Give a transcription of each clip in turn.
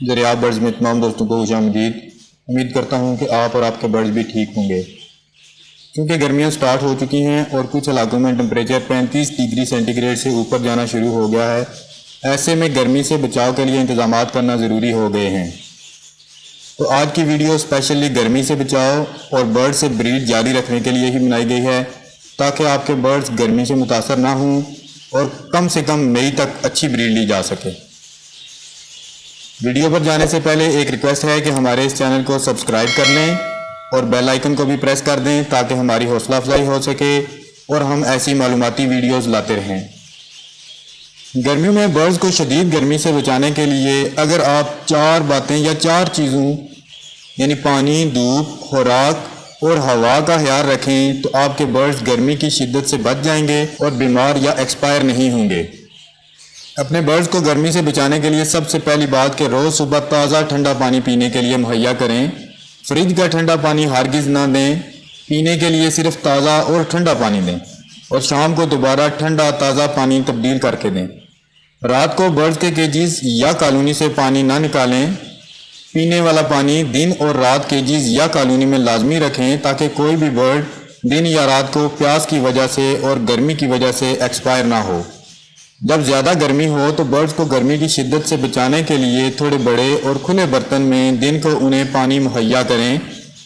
दरियाब birds में तमाम दोस्तों को खुशामदीद। उम्मीद करता हूँ कि आप और आपके बर्ड्स भी ठीक होंगे। क्योंकि गर्मियाँ स्टार्ट हो चुकी हैं और कुछ इलाकों में टेम्परेचर 35 डिग्री सेंटीग्रेड से ऊपर जाना शुरू हो गया है, ऐसे में गर्मी से बचाव के लिए इंतजाम करना ज़रूरी हो गए हैं। तो आज की वीडियो स्पेशली गर्मी से बचाव और बर्ड से ब्रीड जारी रखने के लिए ही बनाई गई है, ताकि आपके बर्ड्स गर्मी से मुतासर ना हों और कम से कम मई तक अच्छी ब्रीड ली जा सके। वीडियो पर जाने से पहले एक रिक्वेस्ट है कि हमारे इस चैनल को सब्सक्राइब कर लें और बेल आइकन को भी प्रेस कर दें, ताकि हमारी हौसला अफजाई हो सके और हम ऐसी मालूमाती वीडियोस लाते रहें। गर्मियों में बर्ड्स को शदीद गर्मी से बचाने के लिए अगर आप 4 बातें या 4 चीज़ों यानी पानी, धूप, खुराक और हवा का ख्याल रखें तो आपके बर्ड्स गर्मी की शिद्दत से बच जाएंगे और बीमार या एक्सपायर नहीं होंगे। अपने बर्ड्स को गर्मी से बचाने के लिए सबसे पहली बात कि रोज़ सुबह ताज़ा ठंडा पानी पीने के लिए मुहैया करें। फ्रिज का ठंडा पानी हरगिज़ ना दें, पीने के लिए सिर्फ ताज़ा और ठंडा पानी दें और शाम को दोबारा ठंडा ताज़ा पानी तब्दील करके दें। रात को बर्ड्स के केजीज या कॉलोनी से पानी ना निकालें। पीने वाला पानी दिन और रात केजीज या कॉलोनी में लाजमी रखें, ताकि कोई भी बर्ड दिन या रात को प्यास की वजह से और गर्मी की वजह से एक्सपायर ना हो। जब ज़्यादा गर्मी हो तो बर्ड्स को गर्मी की शिद्दत से बचाने के लिए थोड़े बड़े और खुले बर्तन में दिन को उन्हें पानी मुहैया करें,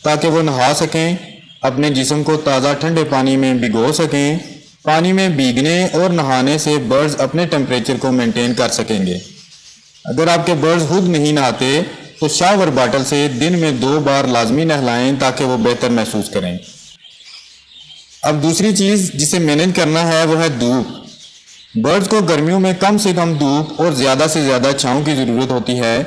ताकि वो नहा सकें, अपने जिस्म को ताज़ा ठंडे पानी में भिगो सकें। पानी में भीगने और नहाने से बर्ड्स अपने टेम्परेचर को मेंटेन कर सकेंगे। अगर आपके बर्ड्स खुद नहीं नहाते तो शावर बाटल से दिन में 2 बार लाजमी नहलाएं, ताकि वो बेहतर महसूस करें। अब दूसरी चीज़ जिसे मैनेज करना है वो है धूप। बर्ड्स को गर्मियों में कम से कम धूप और ज़्यादा से ज़्यादा छांव की ज़रूरत होती है।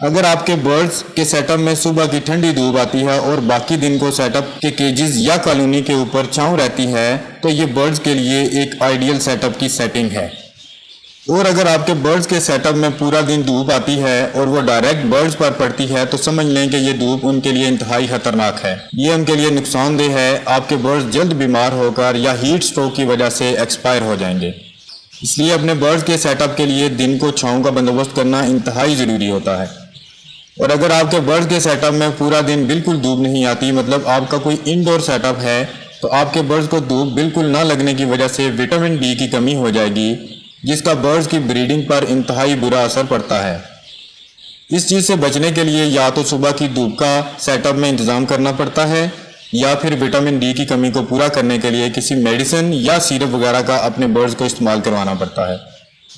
अगर आपके बर्ड्स के सेटअप में सुबह की ठंडी धूप आती है और बाकी दिन को सेटअप के केजेस या कॉलोनी के ऊपर छांव रहती है, तो ये बर्ड्स के लिए एक आइडियल सेटअप की सेटिंग है। और अगर आपके बर्ड्स के सेटअप में पूरा दिन धूप आती है और वो डायरेक्ट बर्ड्स पर पड़ती है, तो समझ लें कि ये धूप उनके लिए इंतहाई खतरनाक है। ये उनके लिए नुकसानदेह है। आपके बर्ड्स जल्द बीमार होकर या हीट स्ट्रोक की वजह से एक्सपायर हो जाएंगे। इसलिए अपने बर्ड्स के सेटअप के लिए दिन को छांव का बंदोबस्त करना इंतहाई ज़रूरी होता है। और अगर आपके बर्ड्स के सेटअप में पूरा दिन बिल्कुल धूप नहीं आती, मतलब आपका कोई इंडोर सेटअप है, तो आपके बर्ड्स को धूप बिल्कुल ना लगने की वजह से विटामिन डी की कमी हो जाएगी, जिसका बर्ड्स की ब्रीडिंग पर इंतहाई बुरा असर पड़ता है। इस चीज़ से बचने के लिए या तो सुबह की धूप का सेटअप में इंतज़ाम करना पड़ता है, या फिर विटामिन डी की कमी को पूरा करने के लिए किसी मेडिसिन या सिरप वगैरह का अपने बर्ड्स को इस्तेमाल करवाना पड़ता है।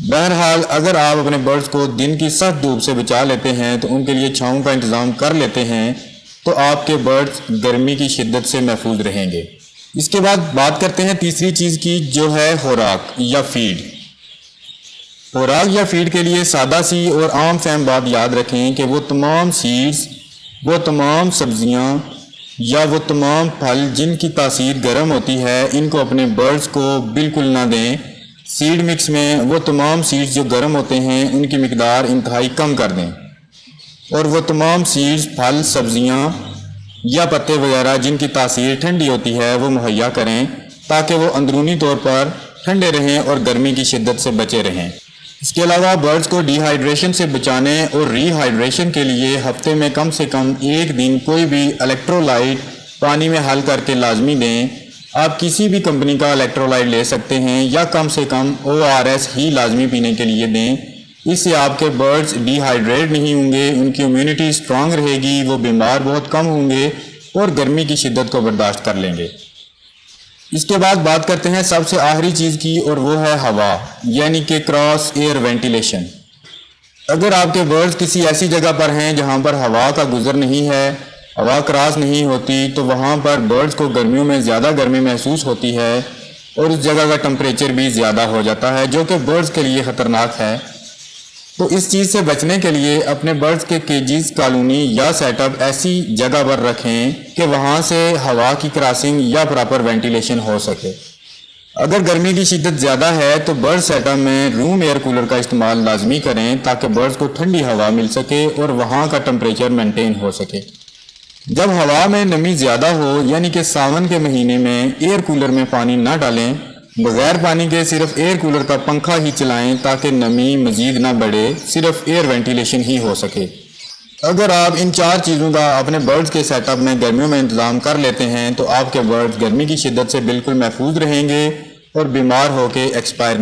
बहरहाल अगर आप अपने बर्ड्स को दिन की सख्त धूप से बचा लेते हैं, तो उनके लिए छांव का इंतज़ाम कर लेते हैं, तो आपके बर्ड्स गर्मी की शिद्दत से महफूज रहेंगे। इसके बाद बात करते हैं तीसरी चीज़ की, जो है खुराक या फीड। खुराक या फीड के लिए सादा सी और आम फहम बात याद रखें कि वो तमाम सीड्स, वो तमाम सब्जियां या वो तमाम फल जिनकी तासीर गर्म होती है, इनको अपने बर्ड्स को बिल्कुल ना दें। सीड मिक्स में वो तमाम सीड्स जो गर्म होते हैं उनकी मिकदार इंतहाई कम कर दें, और वो तमाम सीड्स, फल, सब्जियां या पत्ते वगैरह जिनकी तासीर ठंडी होती है वो मुहैया करें, ताकि वो अंदरूनी तौर पर ठंडे रहें और गर्मी की शिद्दत से बचे रहें। इसके अलावा बर्ड्स को डिहाइड्रेशन से बचाने और रीहाइड्रेशन के लिए हफ्ते में कम से कम 1 दिन कोई भी इलेक्ट्रोलाइट पानी में हल करके लाजमी दें। आप किसी भी कंपनी का इलेक्ट्रोलाइट ले सकते हैं, या कम से कम ORS ही लाजमी पीने के लिए दें। इससे आपके बर्ड्स डिहाइड्रेट नहीं होंगे, उनकी इम्यूनिटी स्ट्रांग रहेगी, वो बीमार बहुत कम होंगे और गर्मी की शिद्दत को बर्दाश्त कर लेंगे। इसके बाद बात करते हैं सबसे आखिरी चीज़ की, और वो है हवा, यानी कि क्रॉस एयर वेंटिलेशन। अगर आपके बर्ड्स किसी ऐसी जगह पर हैं जहां पर हवा का गुजर नहीं है, हवा क्रॉस नहीं होती, तो वहां पर बर्ड्स को गर्मियों में ज़्यादा गर्मी महसूस होती है और उस जगह का टेम्परेचर भी ज़्यादा हो जाता है, जो कि बर्ड्स के लिए ख़तरनाक है। तो इस चीज़ से बचने के लिए अपने बर्ड्स के केजीज, कॉलोनी या सेटअप ऐसी जगह पर रखें कि वहाँ से हवा की क्रॉसिंग या प्रॉपर वेंटिलेशन हो सके। अगर गर्मी की शिद्दत ज़्यादा है तो बर्ड सेटअप में रूम एयर कूलर का इस्तेमाल लाजमी करें, ताकि बर्ड्स को ठंडी हवा मिल सके और वहाँ का टेम्परेचर मेंटेन हो सके। जब हवा में नमी ज़्यादा हो, यानी कि सावन के महीने में एयर कूलर में पानी ना डालें, بغیر پانی کے صرف ایئر کولر کا پنکھا ہی چلائیں تاکہ نمی مزید نہ بڑھے، صرف ایئر وینٹیلیشن ہی ہو سکے۔ اگر آپ ان 4 چیزوں کا اپنے برڈز کے سیٹ اپ میں گرمیوں میں انتظام کر لیتے ہیں تو آپ کے برڈز گرمی کی شدت سے بالکل محفوظ رہیں گے اور بیمار ہو کے ایکسپائر